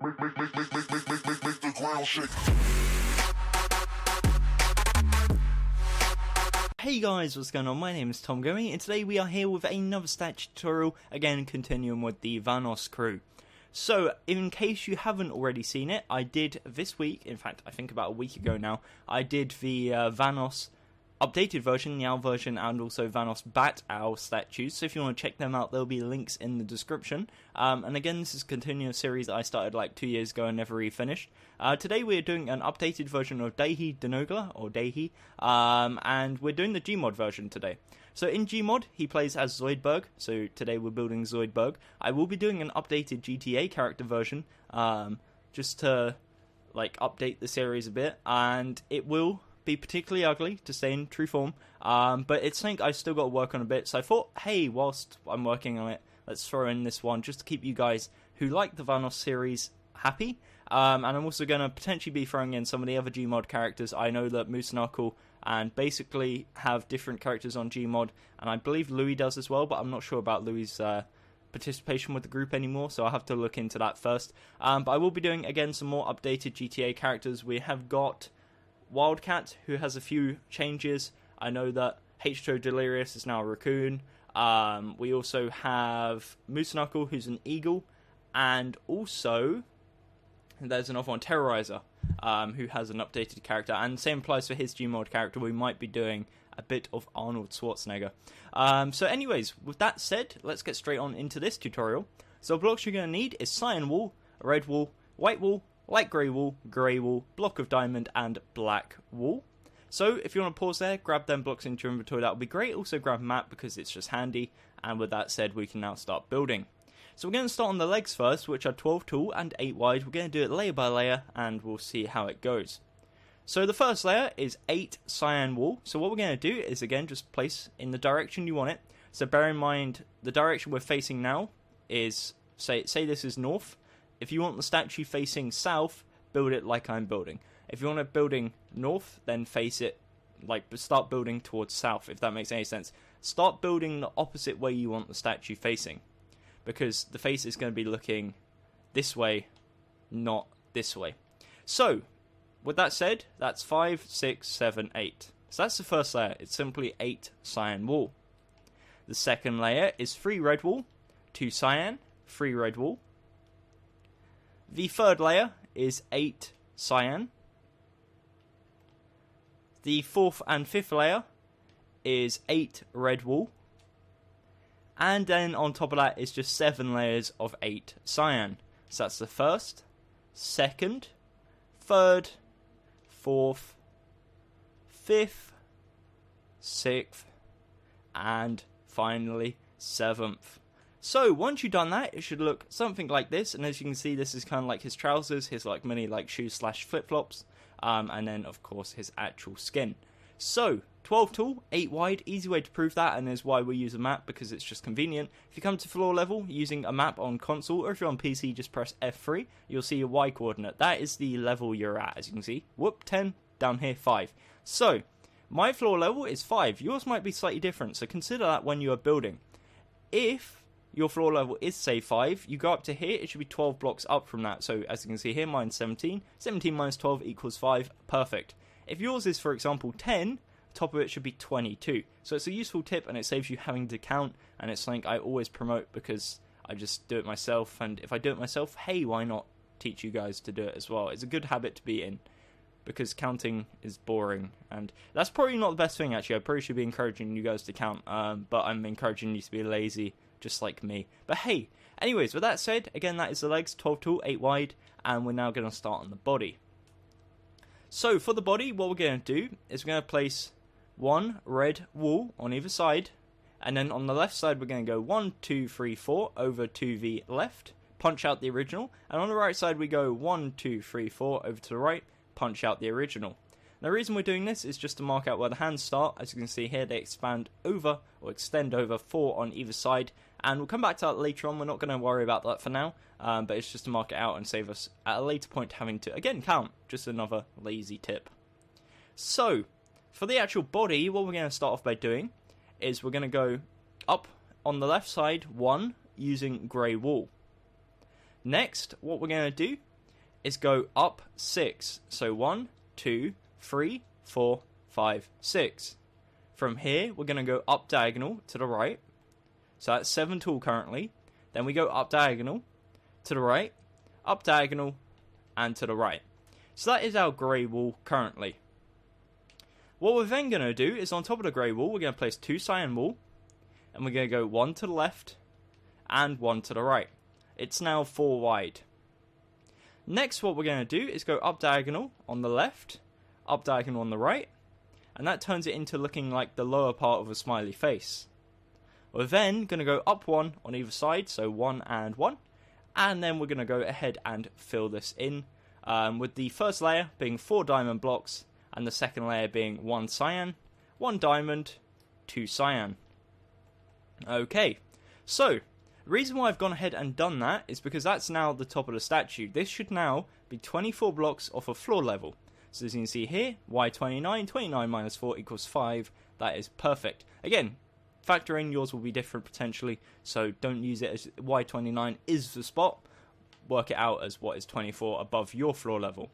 Make the ground shake. Hey guys, what's going on? My name is Tom Gummy, and today we are here with another statue tutorial, again continuing with the Vanos crew. So, in case you haven't already seen it, I did this week, in fact I think about a week ago now, I did the Vanos updated version, the owl version, and also Vanos Bat Owl statues. So if you want to check them out, there'll be links in the description. And again, this is a continuous series that I started like 2 years ago and never really finished. Today we're doing an updated version of Daithi De Nogla, or Daithi, and we're doing the GMOD version today. So in GMOD, he plays as Zoidberg, so today we're building Zoidberg. I will be doing an updated GTA character version, just to like update the series a bit, and it will be particularly ugly to stay in true form, but it's something I've still got to work on a bit, so I thought, hey, whilst I'm working on it, let's throw in this one just to keep you guys who like the Vanos series happy. And I'm also going to potentially be throwing in some of the other Gmod characters. I know that Moose Knuckle and basically have different characters on Gmod, and I believe Louis does as well, but I'm not sure about Louis' participation with the group anymore, so I'll have to look into that first. But I will be doing, again, some more updated GTA characters. We have got Wildcat, who has a few changes. I know that H2O Delirious is now a raccoon. We also have Moose Knuckle, who's an eagle, and also there's another one, Terrorizer, who has an updated character, and the same applies for his Gmod character. We might be doing a bit of Arnold Schwarzenegger. So anyways, with that said, let's get straight on into this tutorial. So blocks you're going to need is cyan wool, red wool, white wool, light grey wool, block of diamond, and black wool. So if you want to pause there, grab them blocks into your inventory, that would be great. Also grab a map because it's just handy. And with that said, we can now start building. So we're going to start on the legs first, which are 12 tall and 8 wide. We're going to do it layer by layer, and we'll see how it goes. So the first layer is 8 cyan wool. So what we're going to do is, again, just place in the direction you want it. So bear in mind, the direction we're facing now is, say this is north. If you want the statue facing south, build it like I'm building. If you want it building north, then face it, like start building towards south, if that makes any sense. Start building the opposite way you want the statue facing, because the face is going to be looking this way, not this way. So, with that said, that's 5, 6, 7, 8. So that's the first layer. It's simply 8 cyan wool. The second layer is 3 red wool, 2 cyan, 3 red wool. The third layer is 8 cyan. The fourth and fifth layer is 8 red wool. And then on top of that is just 7 layers of 8 cyan. So that's the first, second, third, fourth, fifth, sixth, and finally 7th. So once you've done that, it should look something like this, and as you can see, this is kind of like his trousers, his like mini like shoes slash flip-flops, and then of course his actual skin. So 12 tall, 8 wide, easy way to prove that, and is why we use a map, because it's just convenient. If you come to floor level using a map on console, or if you're on PC, just press F3, you'll see your Y coordinate. That is the level you're at, as you can see. Whoop, 10, down here 5. So my floor level is 5. Yours might be slightly different, so consider that when you are building. If your floor level is, say, 5, you go up to here, it should be 12 blocks up from that. So, as you can see here, mine's 17. 17 minus 12 equals 5. Perfect. If yours is, for example, 10, top of it should be 22. So, it's a useful tip, and it saves you having to count, and it's something I always promote because I just do it myself, and if I do it myself, hey, why not teach you guys to do it as well? It's a good habit to be in, because counting is boring, and that's probably not the best thing, actually. I probably should be encouraging you guys to count, but I'm encouraging you to be lazy, just like me. But hey, anyways, with that said, again, that is the legs, 12 tall, 8 wide, and we're now going to start on the body. So for the body, what we're going to do is we're going to place 1 red wool on either side, and then on the left side we're going to go 1, 2, 3, 4 over to the left, punch out the original, and on the right side we go 1, 2, 3, 4 over to the right, punch out the original. The reason we're doing this is just to mark out where the hands start. As you can see here, they expand over, or extend over 4 on either side, and we'll come back to that later on. We're not going to worry about that for now, but it's just to mark it out and save us at a later point having to, again, count. Just another lazy tip. So, for the actual body, what we're going to start off by doing is we're going to go up on the left side 1 using grey wool. Next, what we're going to do is go up 6. So 1, 2, 3, 4, 5, 6. From here, we're going to go up diagonal to the right. So that's 7 tall currently. Then we go up diagonal to the right, up diagonal, and to the right. So that is our grey wall currently. What we're then going to do is on top of the grey wall, we're going to place 2 cyan wool. And we're going to go 1 to the left and 1 to the right. It's now 4 wide. Next, what we're going to do is go up diagonal on the left, up diagonal on the right, and that turns it into looking like the lower part of a smiley face. We're then going to go up 1 on either side, so 1 and 1, and then we're going to go ahead and fill this in, with the first layer being 4 diamond blocks, and the second layer being 1 cyan, 1 diamond, 2 cyan. Okay, so the reason why I've gone ahead and done that is because that's now the top of the statue. This should now be 24 blocks off of floor level. So as you can see here, y29, 29 minus 4 equals 5. That is perfect. Again, factor in yours will be different potentially, so don't use it as y29 is the spot. Work it out as what is 24 above your floor level.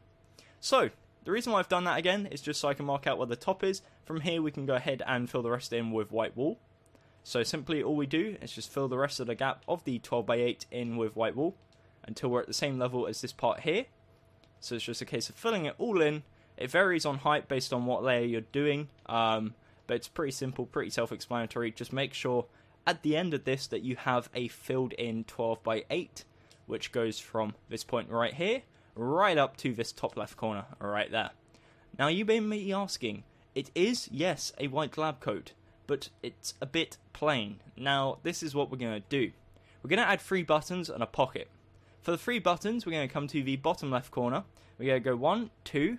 So the reason why I've done that again is just so I can mark out where the top is. From here we can go ahead and fill the rest in with white wool. So simply all we do is just fill the rest of the gap of the 12 by 8 in with white wool until we're at the same level as this part here. So it's just a case of filling it all in. It varies on height based on what layer you're doing, but it's pretty simple, pretty self-explanatory. Just make sure at the end of this that you have a filled in 12 by 8, which goes from this point right here, right up to this top left corner, right there. Now you may be asking, it is, yes, a white lab coat, but it's a bit plain. Now this is what we're going to do. We're going to add 3 buttons and a pocket. For the 3 buttons, we're going to come to the bottom left corner. We're going to go 1, 2,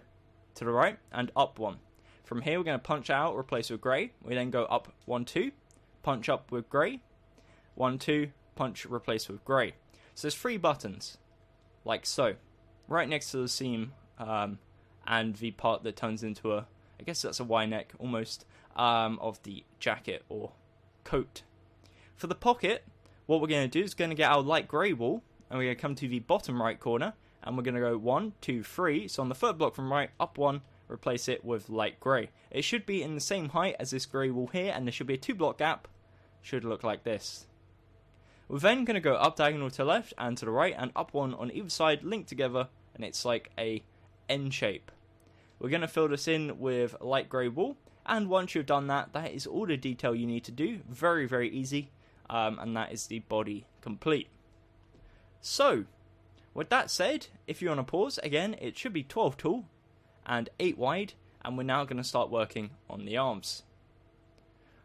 to the right, and up 1. From here, we're going to punch out, replace with grey. We then go up 1, 2, punch up with grey, 1, 2, punch, replace with grey. So there's 3 buttons, like so, right next to the seam and the part that turns into a, I guess that's a Y neck almost, of the jacket or coat. For the pocket, what we're going to do is going to get our light grey wool, and we're going to come to the bottom right corner, and we're going to go 1, 2, 3. So on the third block from right, up 1, replace it with light grey. It should be in the same height as this grey wool here, and there should be a 2 block gap. Should look like this. We're then going to go up diagonal to the left and to the right, and up 1 on either side, linked together, and it's like a N shape. We're going to fill this in with light grey wool, and once you've done that, that is all the detail you need to do. Very, very easy, and that is the body complete. So, with that said, if you want to pause, again, it should be 12 tall and 8 wide, and we're now going to start working on the arms.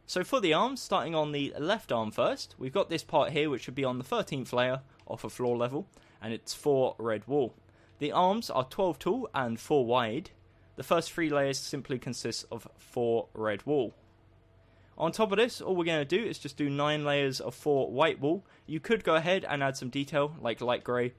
So for the arms, starting on the left arm first, we've got this part here which should be on the 13th layer off of floor level, and it's 4 red wool. The arms are 12 tall and 4 wide. The first 3 layers simply consist of 4 red wool. On top of this, all we're going to do is just do 9 layers of 4 white wool. You could go ahead and add some detail, like light grey,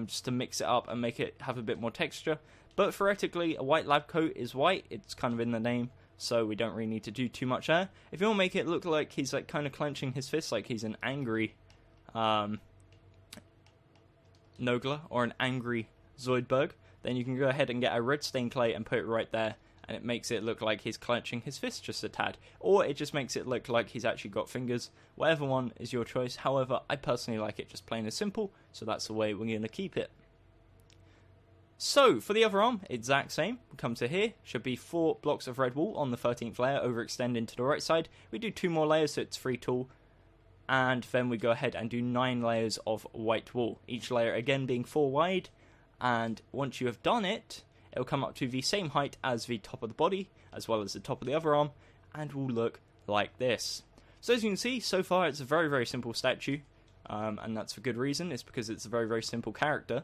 just to mix it up and make it have a bit more texture. But theoretically, a white lab coat is white. It's kind of in the name, so we don't really need to do too much there. If you want to make it look like he's like kind of clenching his fist, like he's an angry Nogla or an angry Zoidberg, then you can go ahead and get a red stain clay and put it right there, and it makes it look like he's clenching his fist just a tad. Or it just makes it look like he's actually got fingers. Whatever one is your choice. However, I personally like it just plain and simple, so that's the way we're going to keep it. So, for the other arm, exact same. We come to here, should be 4 blocks of red wool on the 13th layer, overextending to the right side. We do 2 more layers, so it's 3 tall. And then we go ahead and do 9 layers of white wool. Each layer again being 4 wide. And once you have done it, it'll come up to the same height as the top of the body, as well as the top of the other arm, and will look like this. So as you can see, so far it's a very, very simple statue, and that's for good reason. It's because it's a very, very simple character.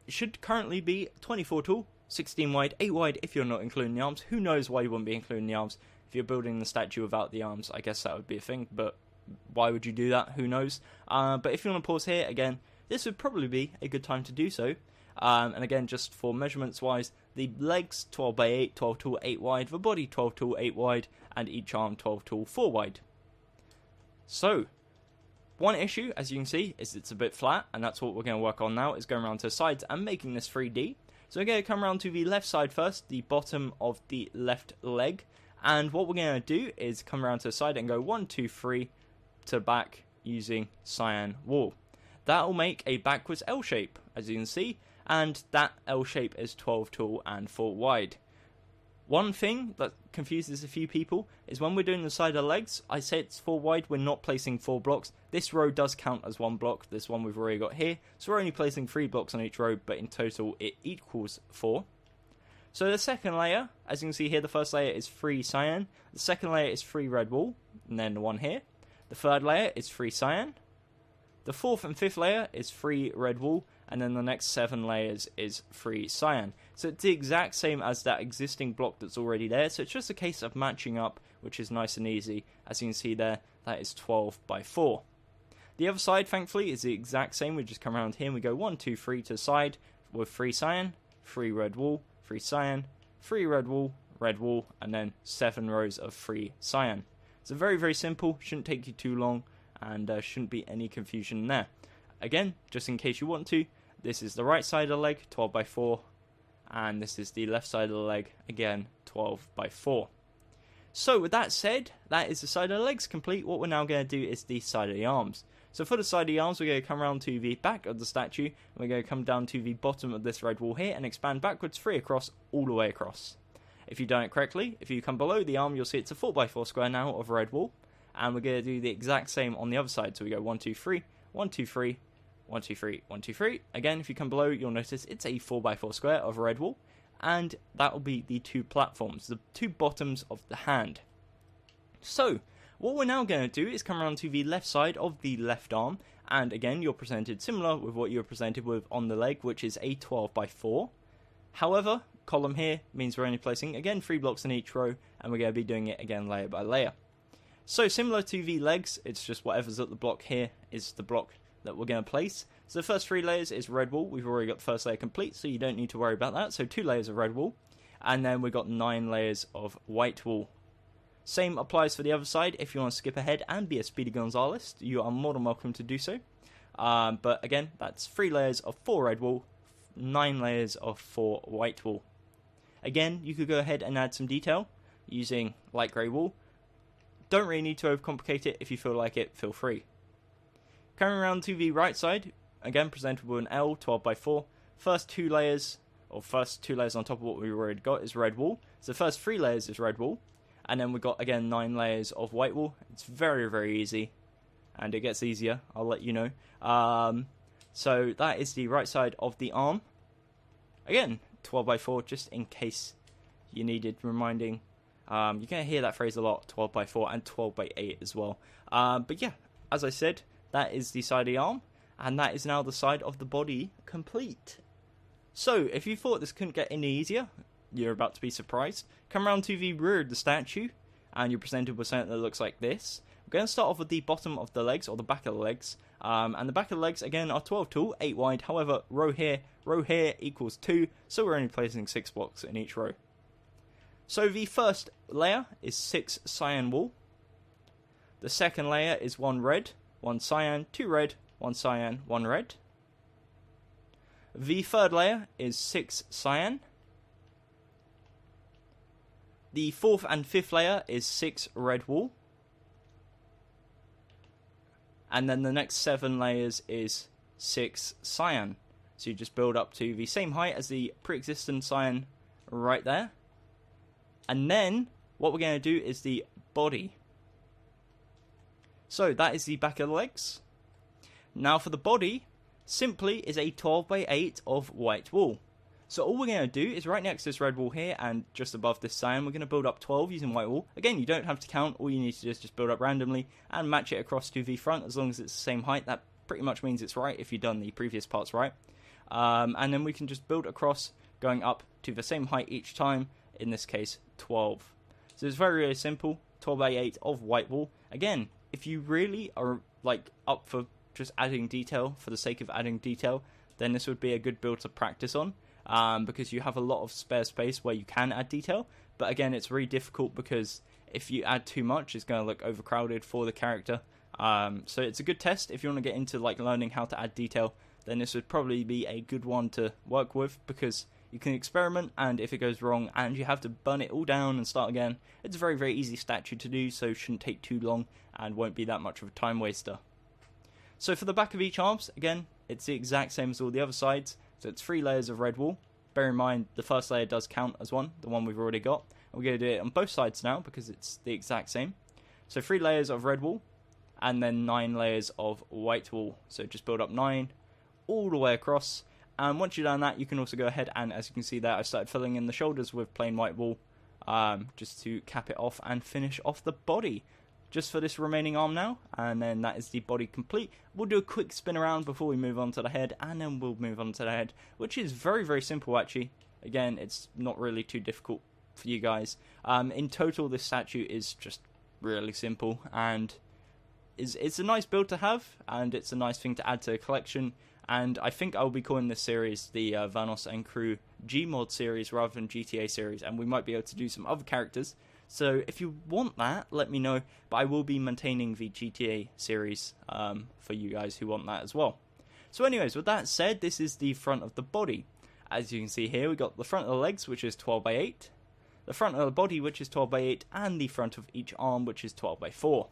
It should currently be 24 tall, 16 wide, 8 wide if you're not including the arms. Who knows why you wouldn't be including the arms? If you're building the statue without the arms, I guess that would be a thing, but why would you do that? Who knows? But if you want to pause here, again, this would probably be a good time to do so. And again, just for measurements wise, the legs 12 by 8, 12 tall, 8 wide, the body 12 tall, 8 wide, and each arm 12 tall, 4 wide. So, One issue, as you can see, is it's a bit flat, and that's what we're going to work on now, is going around to the sides and making this 3D. So we're going to come around to the left side first, the bottom of the left leg, and what we're going to do is come around to the side and go 1, 2, 3 to the back using cyan wool. That will make a backwards L shape, as you can see, and that L shape is 12 tall and 4 wide. One thing that confuses a few people is when we're doing the side of the legs, I say it's 4 wide, we're not placing 4 blocks. This row does count as 1 block, this one we've already got here, so we're only placing 3 blocks on each row, but in total it equals 4. So the second layer, as you can see here, the first layer is 3 cyan, the second layer is 3 red wool, and then the one here. The third layer is 3 cyan, the fourth and fifth layer is 3 red wool, and then the next 7 layers is 3 cyan. So it's the exact same as that existing block that's already there, so it's just a case of matching up, which is nice and easy. As you can see there, that is 12 by 4. The other side, thankfully, is the exact same. We just come around here and we go 1, 2, 3 to the side with 3 cyan, 3 red wool, 3 cyan, 3 red wool, and then 7 rows of 3 cyan. So very, very simple, shouldn't take you too long, and shouldn't be any confusion there. Again, just in case you want to, this is the right side of the leg, 12 by 4, and this is the left side of the leg, again, 12 by 4. So with that said, that is the side of the legs complete. What we're now going to do is the side of the arms. So for the side of the arms, we're going to come around to the back of the statue, and we're going to come down to the bottom of this red wall here, and expand backwards 3 across, all the way across. If you've done it correctly, if you come below the arm, you'll see it's a 4 by 4 square now of red wool, and we're going to do the exact same on the other side. So we go 1, 2, 3, 1, 2, 3, 1, 2, 3, 1, 2, 3. Again, if you come below, you'll notice it's a 4 by 4 square of red wool, and that will be the 2 platforms, the 2 bottoms of the hand. So, what we're now going to do is come around to the left side of the left arm, and again, you're presented similar with what you were presented with on the leg, which is a 12 by 4. However, column here means we're only placing, again, 3 blocks in each row, and we're going to be doing it again layer by layer. So, similar to the legs, it's just whatever's at the block here is the block that we're going to place. So the first 3 layers is red wool. We've already got the first layer complete, so you don't need to worry about that. So 2 layers of red wool, and then we've got 9 layers of white wool. Same applies for the other side. If you want to skip ahead and be a Speedy Gonzales, you are more than welcome to do so. But again, that's 3 layers of 4 red wool, 9 layers of 4 white wool. Again, you could go ahead and add some detail using light grey wool. Don't really need to overcomplicate it. If you feel like it, feel free. Coming around to the right side, again presented with an L, 12 by 4. First 2 layers on top of what we've already got is red wool. So the first 3 layers is red wool. And then we've got, again, 9 layers of white wool. It's very, very easy. And it gets easier, I'll let you know. So that is the right side of the arm. Again, 12 by 4, just in case you needed reminding. You're going to hear that phrase a lot, 12 by 4 and 12 by 8 as well. But yeah, as I said, that is the side of the arm. And that is now the side of the body complete. So, if you thought this couldn't get any easier, you're about to be surprised. Come around to the rear of the statue, and you're presented with something that looks like this. We're going to start off with the bottom of the legs, or the back of the legs. And the back of the legs, again, are 12 tall, 8 wide. However, row here equals 2, so we're only placing 6 blocks in each row. So the first layer is 6 cyan wool. The second layer is 1 red, 1 cyan, 2 red, 1 cyan, 1 red. The third layer is 6 cyan. The fourth and fifth layer is 6 red wool. And then the next 7 layers is 6 cyan. So you just build up to the same height as the pre-existing cyan right there. And then what we're going to do is the body. So that is the back of the legs. Now for the body, simply is a 12 by 8 of white wool. So all we're going to do is right next to this red wool here and just above this cyan, we're going to build up 12 using white wool. Again, you don't have to count. All you need to do is just build up randomly and match it across to the front. As long as it's the same height, that pretty much means it's right if you've done the previous parts right. And then we can just build across, going up to the same height each time, in this case 12. So it's very, very simple, 12 by 8 of white wool. Again, if you really are like up for just adding detail for the sake of adding detail, then this would be a good build to practice on. Because you have a lot of spare space where you can add detail, but again, it's really difficult because if you add too much, it's going to look overcrowded for the character, So it's a good test if you want to get into like learning how to add detail. Then this would probably be a good one to work with, because you can experiment, and if it goes wrong and you have to burn it all down and start again, it's a very, very easy statue to do, so it shouldn't take too long and won't be that much of a time waster. So for the back of each arms, again, it's the exact same as all the other sides, so it's 3 layers of red wool. Bear in mind, the first layer does count as one, the one we've already got. We're going to do it on both sides now, because it's the exact same. So 3 layers of red wool, and then 9 layers of white wool. So just build up 9 all the way across, and once you've done that, you can also go ahead and, as you can see there, I started filling in the shoulders with plain white wool, just to cap it off and finish off the body, just for this remaining arm now, and then that is the body complete. We'll do a quick spin around before we move on to the head, and then we'll move on to the head, which is very, very simple actually. Again, it's not really too difficult for you guys. In total, this statue is just really simple, and it's a nice build to have, and it's a nice thing to add to a collection. And I think I'll be calling this series the Vanos and Crew GMOD series rather than GTA series, and we might be able to do some other characters. So if you want that, let me know, but I will be maintaining the GTA series for you guys who want that as well. So anyways, with that said, this is the front of the body. As you can see here, we got the front of the legs, which is 12 by 8, the front of the body, which is 12 by 8, and the front of each arm, which is 12 by 4.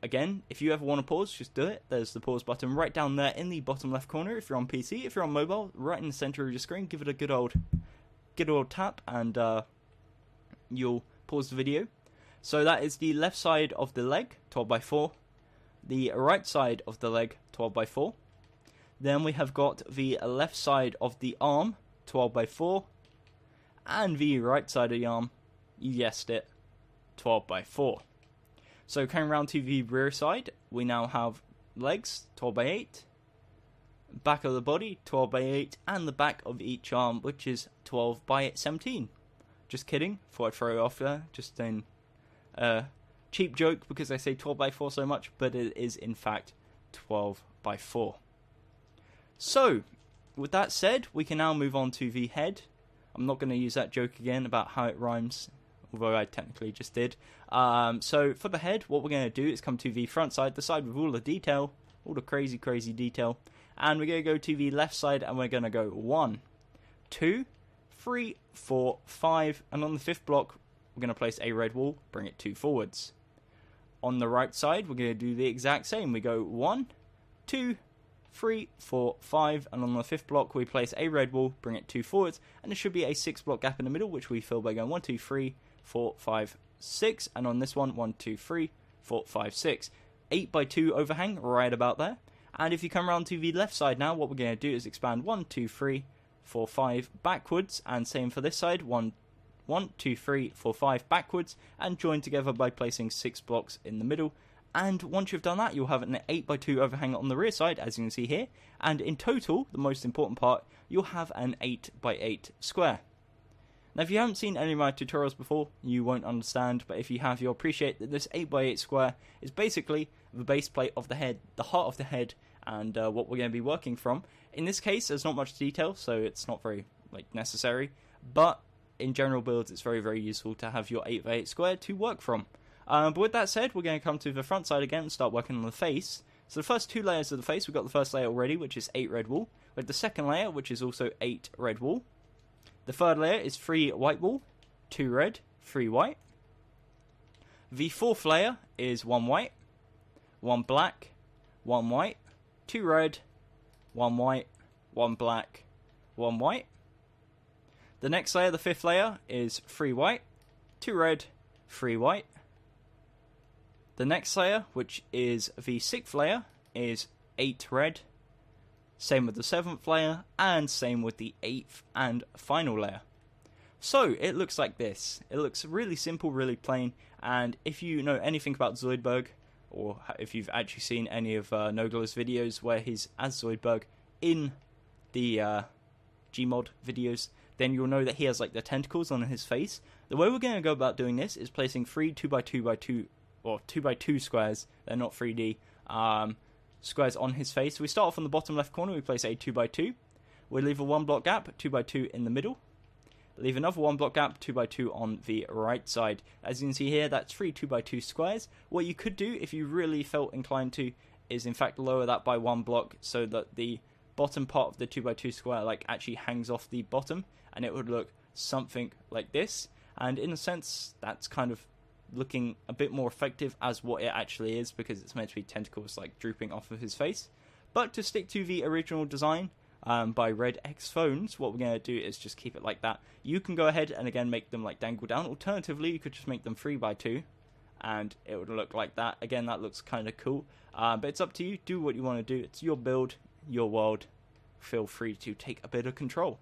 Again, if you ever want to pause, just do it. There's the pause button right down there in the bottom left corner if you're on PC. If you're on mobile, right in the center of your screen, give it a good old tap, and you'll pause the video. So that is the left side of the leg, 12 by 4. The right side of the leg, 12 by 4. Then we have got the left side of the arm, 12 by 4. And the right side of the arm, you guessed it, 12 by 4. So coming around to the rear side, we now have legs, 12 by 8, back of the body, 12 by 8, and the back of each arm, which is 12 by 17. Just kidding, thought I'd throw it off there, just a cheap joke because I say 12 by 4 so much, but it is in fact 12 by 4. So, with that said, we can now move on to the head. I'm not going to use that joke again about how it rhymes, although I technically just did. So for the head, what we're going to do is come to the front side, the side with all the detail, all the crazy, crazy detail, and we're going to go to the left side, and we're going to go 1, 2, 3, 4, 5, and on the 5th block, we're going to place a red wool, bring it 2 forwards. On the right side, we're going to do the exact same. We go 1, 2, 3, 4, 5, and on the 5th block, we place a red wool, bring it 2 forwards, and there should be a 6 block gap in the middle, which we fill by going 1, 2, 3, 4, 5, 6, and on this one, 1, 2, 3, 4, 5, 6. 8 by 2 overhang, right about there. And if you come around to the left side now, what we're going to do is expand 1, 2, 3, 4, 5 backwards, and same for this side, 1, 2, 3, 4, 5 backwards, and join together by placing 6 blocks in the middle. And once you've done that, you'll have an 8 by 2 overhang on the rear side, as you can see here. And in total, the most important part, you'll have an 8 by 8 square. Now, if you haven't seen any of my tutorials before, you won't understand, but if you have, you'll appreciate that this 8 by 8 square is basically the base plate of the head, the heart of the head, and what we're going to be working from. In this case, there's not much detail, so it's not very necessary, but in general builds, it's very, very useful to have your 8 by 8 square to work from. But with that said, we're going to come to the front side again and start working on the face. So the first 2 layers of the face, we've got the first layer already, which is 8 red wool. We have the second layer, which is also 8 red wool. The third layer is 3 white wool, 2 red, 3 white. The fourth layer is 1 white, 1 black, 1 white, 2 red, 1 white, 1 black, 1 white. The next layer, the fifth layer, is 3 white, 2 red, 3 white. The next layer, which is the 6th layer, is 8 red. Same with the 7th layer, and same with the 8th and final layer. So, it looks like this. It looks really simple, really plain, and if you know anything about Zoidberg, or if you've actually seen any of Nogla's videos where he's as Zoidberg in the GMOD videos, then you'll know that he has the tentacles on his face. The way we're going to go about doing this is placing 3 2x2x2, or 2x2 squares, they're not 3D, squares on his face. So we start off on the bottom left corner, we place a 2x2. We leave a 1 block gap, 2x2 in the middle. leave another 1 block gap, 2x2 on the right side. As you can see here, that's 3 2x2 squares. What you could do, if you really felt inclined to, is in fact lower that by 1 block so that the bottom part of the 2x2 square like actually hangs off the bottom, and it would look something like this. And in a sense, that's kind of looking a bit more effective as what it actually is, because it's meant to be tentacles like drooping off of his face. But to stick to the original design by RedxPhones, what we're going to do is just keep it like that. You can go ahead and again make them like dangle down. Alternatively, you could just make them 3x2 and it would look like that. Again, that looks kind of cool, but it's up to you. Do what you want to do. It's your build, your world. Feel free to take a bit of control.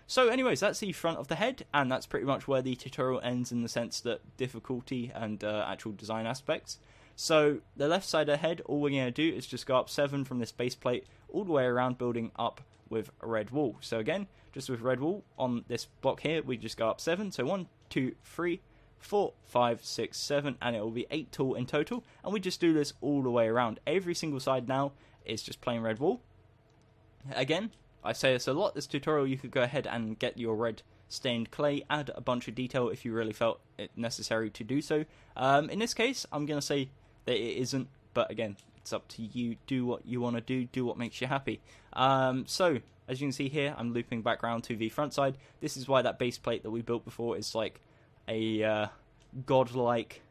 So anyways, that's the front of the head, and that's pretty much where the tutorial ends in the sense that difficulty and actual design aspects. So the left side of the head, all we're going to do is just go up 7 from this base plate all the way around, building up with red wool. So again, just with red wool on this block here, we just go up 7. So 1, 2, 3, 4, 5, 6, 7, and it will be 8 tall in total. And we just do this all the way around. Every single side now is just plain red wool. Again, I say this a lot, this tutorial, you could go ahead and get your red stained clay, add a bunch of detail if you really felt it necessary to do so. In this case, I'm going to say that it isn't, but again, it's up to you. Do what you want to do what makes you happy. So, as you can see here, I'm looping back around to the front side. This is why that base plate that we built before is like a godlike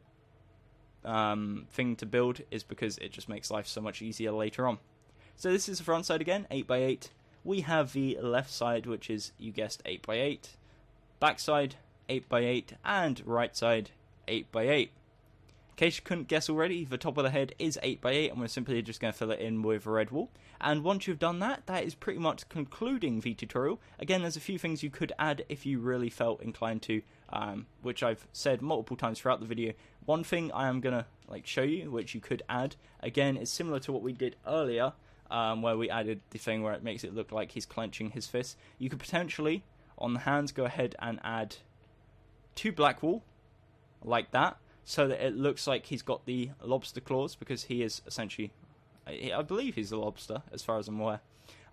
thing to build, is because it just makes life so much easier later on. So this is the front side again, 8x8. We have the left side, which is, you guessed, 8x8. Back side, 8x8. And right side, 8x8. In case you couldn't guess already, the top of the head is 8x8, and we're simply just going to fill it in with red wool. And once you've done that, that is pretty much concluding the tutorial. Again, there's a few things you could add if you really felt inclined to, which I've said multiple times throughout the video. One thing I am going to show you, which you could add, again, is similar to what we did earlier, where we added the thing where it makes it look like he's clenching his fist. You could potentially, on the hands, go ahead and add 2 black wool, like that, so that it looks like he's got the lobster claws, because he is essentially, I believe he's a lobster, as far as I'm aware.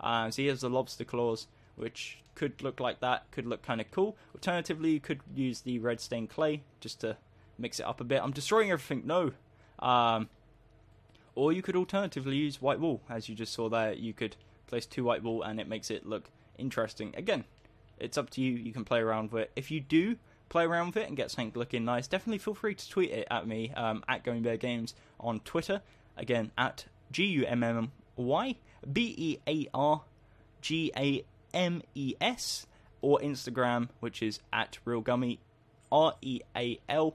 So he has the lobster claws, which could look like that, could look kind of cool. Alternatively, you could use the red stained clay, just to mix it up a bit. I'm destroying everything, no! Or you could alternatively use white wool, as you just saw there. You could place 2 white wool and it makes it look interesting. Again, it's up to you, you can play around with it. If you do play around with it and get something looking nice, definitely feel free to tweet it at me, at Gummy Games on Twitter. Again, at GummyBearGames, or Instagram, which is at RealGummy, RealGummy.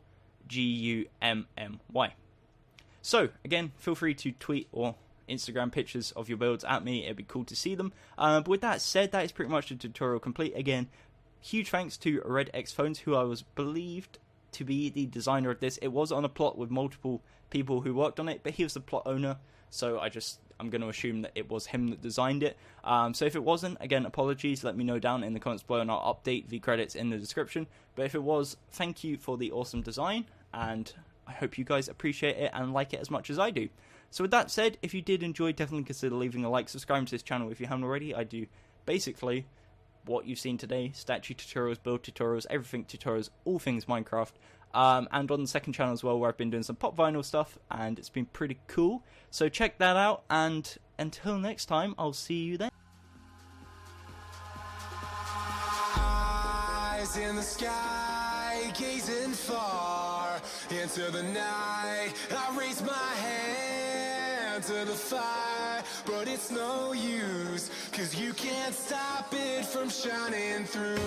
So, again, feel free to tweet or Instagram pictures of your builds at me. It'd be cool to see them. But with that said, that is pretty much the tutorial complete. Again, huge thanks to RedxPhones, who I was believed to be the designer of this. It was on a plot with multiple people who worked on it, but he was the plot owner, so I'm going to assume that it was him that designed it. So if it wasn't, again, apologies. Let me know down in the comments below, and I'll update the credits in the description. But if it was, thank you for the awesome design, and I hope you guys appreciate it and like it as much as I do. So with that said, if you did enjoy, definitely consider leaving a like, subscribing to this channel if you haven't already. I do basically what you've seen today: statue tutorials, build tutorials, everything tutorials, all things Minecraft. And on the second channel as well, where I've been doing some pop vinyl stuff, and it's been pretty cool. So check that out, and until next time, I'll see you then. Eyes in the sky, gazing far into the night. I raise my hand to the fire, but it's no use, 'cause you can't stop it from shining through.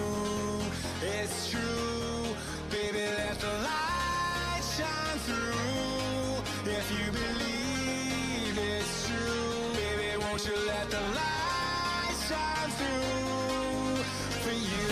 It's true, baby, let the light shine through. If you believe it's true, baby, won't you let the light shine through for you?